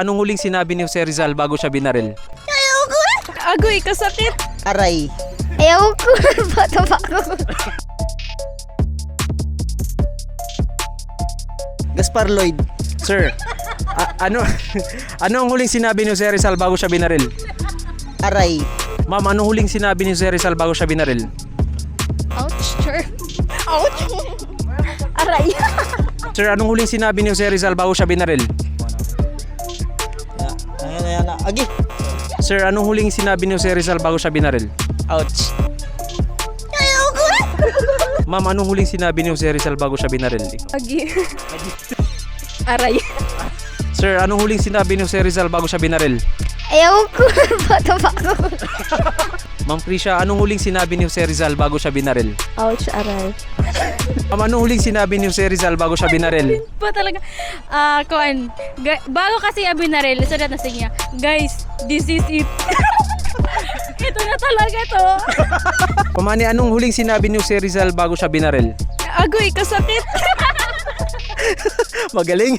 Anong huling sinabi ni Jose Rizal bago siya binaril? Agoy, kasakit. Aray. Ayaw ko. Bata pa ako. Gaspar Lloyd. Sir, ano ang huling sinabi ni Jose Rizal bago siya binaril? Aray. Ma'am, anong huling sinabi ni Jose Rizal bago siya binaril? Ouch, sure. Ouch. Aray. Sir, anong huling sinabi ni Jose Rizal bago siya binaril? Ayan. Agi. Sir, anong huling sinabi ni Jose Rizal bago siya binaril? Ouch. Ma'am, anong huling sinabi ni Jose Rizal bago siya binaril? Agi. Aray. Sir, anong huling sinabi ni Jose Rizal bago siya binaril? Ayaw ko. Bata pa ako. Ma'am Krisha, anong huling sinabi ni Jose Rizal bago siya binaril? Ouch, aray. Ma'am, anong huling sinabi ni Jose Rizal bago siya binaril? Pa talaga. Bago kasi abinaril, sulat na sige niya, guys, this is it. Ito na talaga to. Pamani, anong huling sinabi ni Jose Rizal bago siya binaril? Agoy, kasakit. Magaling.